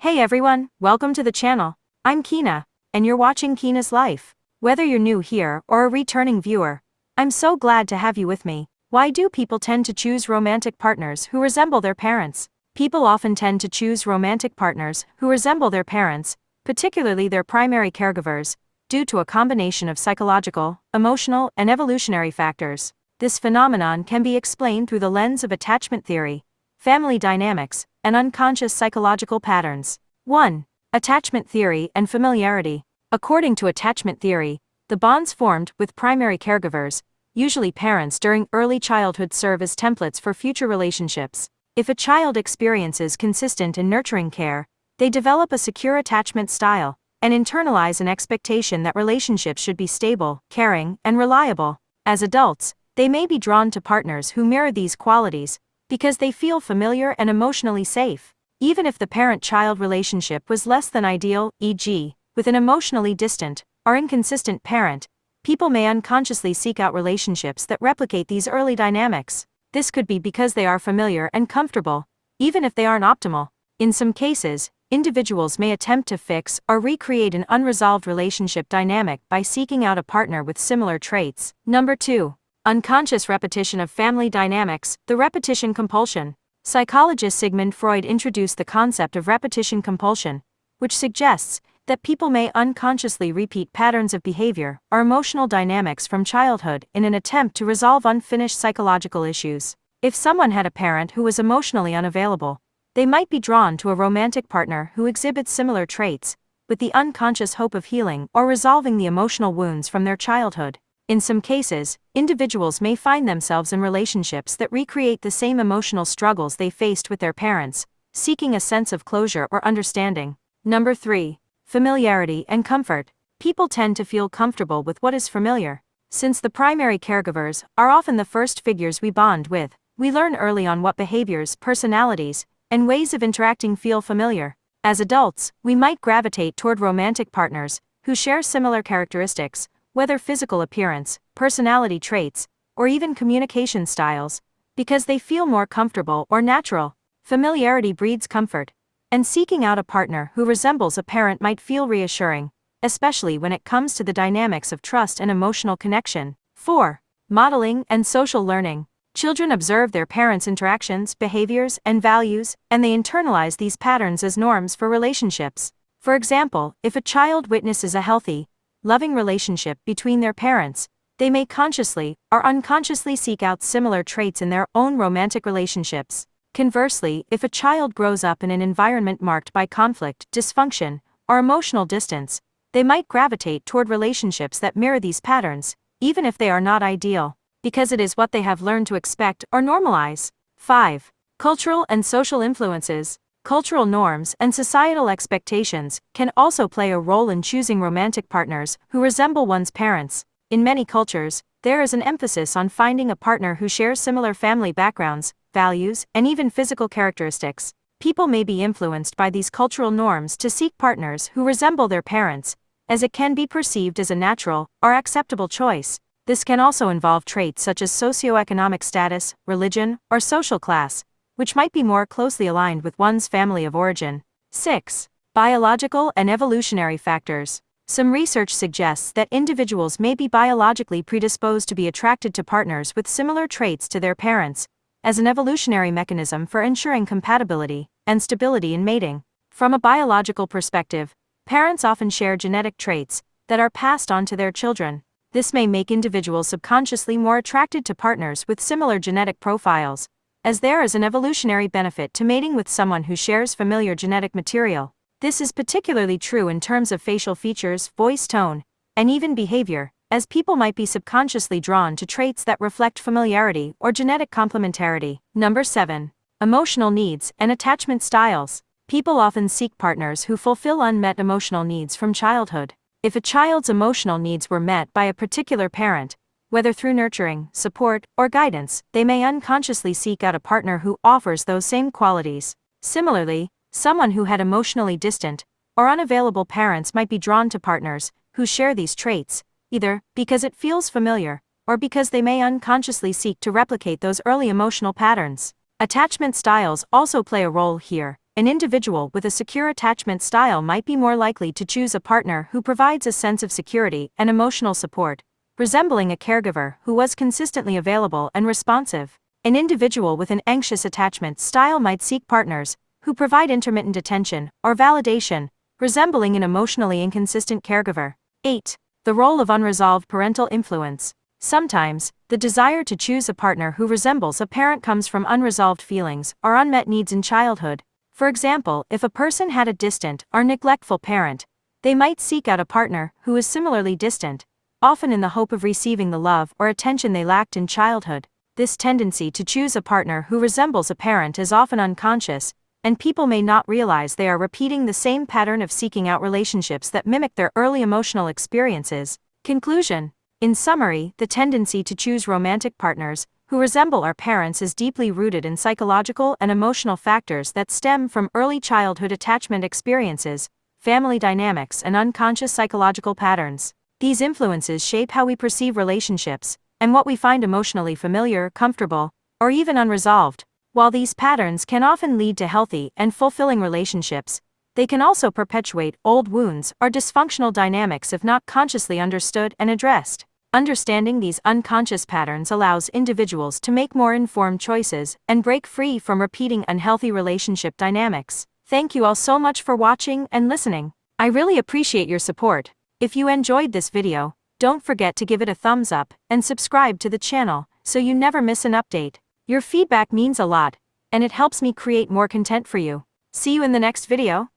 Hey everyone, welcome to the channel. I'm Kina, and you're watching Kina's Life. Whether you're new here or a returning viewer, I'm so glad to have you with me. Why do people tend to choose romantic partners who resemble their parents? People often tend to choose romantic partners who resemble their parents, particularly their primary caregivers, due to a combination of psychological, emotional, and evolutionary factors. This phenomenon can be explained through the lens of attachment theory, family dynamics, and unconscious psychological patterns. 1. Attachment theory and familiarity. According to attachment theory, the bonds formed with primary caregivers, usually parents during early childhood, serve as templates for future relationships. If a child experiences consistent and nurturing care, they develop a secure attachment style and internalize an expectation that relationships should be stable, caring, and reliable. As adults, they may be drawn to partners who mirror these qualities because they feel familiar and emotionally safe. Even if the parent-child relationship was less than ideal, e.g., with an emotionally distant or inconsistent parent, people may unconsciously seek out relationships that replicate these early dynamics. This could be because they are familiar and comfortable, even if they aren't optimal. In some cases, individuals may attempt to fix or recreate an unresolved relationship dynamic by seeking out a partner with similar traits. Number 2. Unconscious repetition of family dynamics, the repetition compulsion. Psychologist Sigmund Freud introduced the concept of repetition compulsion, which suggests that people may unconsciously repeat patterns of behavior or emotional dynamics from childhood in an attempt to resolve unfinished psychological issues. If someone had a parent who was emotionally unavailable, they might be drawn to a romantic partner who exhibits similar traits, with the unconscious hope of healing or resolving the emotional wounds from their childhood. In some cases, individuals may find themselves in relationships that recreate the same emotional struggles they faced with their parents, seeking a sense of closure or understanding. Number 3. Familiarity and comfort. People tend to feel comfortable with what is familiar. Since the primary caregivers are often the first figures we bond with, we learn early on what behaviors, personalities, and ways of interacting feel familiar. As adults, we might gravitate toward romantic partners who share similar characteristics, whether physical appearance, personality traits, or even communication styles, because they feel more comfortable or natural. Familiarity breeds comfort, and seeking out a partner who resembles a parent might feel reassuring, especially when it comes to the dynamics of trust and emotional connection. 4. Modeling and social learning. Children observe their parents' interactions, behaviors, and values, and they internalize these patterns as norms for relationships. For example, if a child witnesses a healthy, loving relationship between their parents, they may consciously or unconsciously seek out similar traits in their own romantic relationships. Conversely, if a child grows up in an environment marked by conflict, dysfunction, or emotional distance, they might gravitate toward relationships that mirror these patterns, even if they are not ideal, because it is what they have learned to expect or normalize. 5. Cultural and social influences. Cultural norms and societal expectations can also play a role in choosing romantic partners who resemble one's parents. In many cultures, there is an emphasis on finding a partner who shares similar family backgrounds, values, and even physical characteristics. People may be influenced by these cultural norms to seek partners who resemble their parents, as it can be perceived as a natural or acceptable choice. This can also involve traits such as socioeconomic status, religion, or social class, which might be more closely aligned with one's family of origin. 6. Biological and evolutionary factors. Some research suggests that individuals may be biologically predisposed to be attracted to partners with similar traits to their parents, as an evolutionary mechanism for ensuring compatibility and stability in mating. From a biological perspective, parents often share genetic traits that are passed on to their children. This may make individuals subconsciously more attracted to partners with similar genetic profiles, as there is an evolutionary benefit to mating with someone who shares familiar genetic material. This is particularly true in terms of facial features, voice tone, and even behavior, as people might be subconsciously drawn to traits that reflect familiarity or genetic complementarity. Number 7. Emotional needs and attachment styles. People often seek partners who fulfill unmet emotional needs from childhood. If a child's emotional needs were met by a particular parent, whether through nurturing, support, or guidance, they may unconsciously seek out a partner who offers those same qualities. Similarly, someone who had emotionally distant or unavailable parents might be drawn to partners who share these traits, either because it feels familiar or because they may unconsciously seek to replicate those early emotional patterns. Attachment styles also play a role here, an individual with a secure attachment style might be more likely to choose a partner who provides a sense of security and emotional support, resembling a caregiver who was consistently available and responsive. An individual with an anxious attachment style might seek partners who provide intermittent attention or validation, resembling an emotionally inconsistent caregiver. 8. The role of unresolved parental influence. Sometimes, the desire to choose a partner who resembles a parent comes from unresolved feelings or unmet needs in childhood. For example, if a person had a distant or neglectful parent, they might seek out a partner who is similarly distant, often in the hope of receiving the love or attention they lacked in childhood. This tendency to choose a partner who resembles a parent is often unconscious, and people may not realize they are repeating the same pattern of seeking out relationships that mimic their early emotional experiences. Conclusion. In summary, the tendency to choose romantic partners who resemble our parents is deeply rooted in psychological and emotional factors that stem from early childhood attachment experiences, family dynamics, and unconscious psychological patterns. These influences shape how we perceive relationships and what we find emotionally familiar, comfortable, or even unresolved. While these patterns can often lead to healthy and fulfilling relationships, they can also perpetuate old wounds or dysfunctional dynamics if not consciously understood and addressed. Understanding these unconscious patterns allows individuals to make more informed choices and break free from repeating unhealthy relationship dynamics. Thank you all so much for watching and listening. I really appreciate your support. If you enjoyed this video, don't forget to give it a thumbs up and subscribe to the channel so you never miss an update. Your feedback means a lot, and it helps me create more content for you. See you in the next video.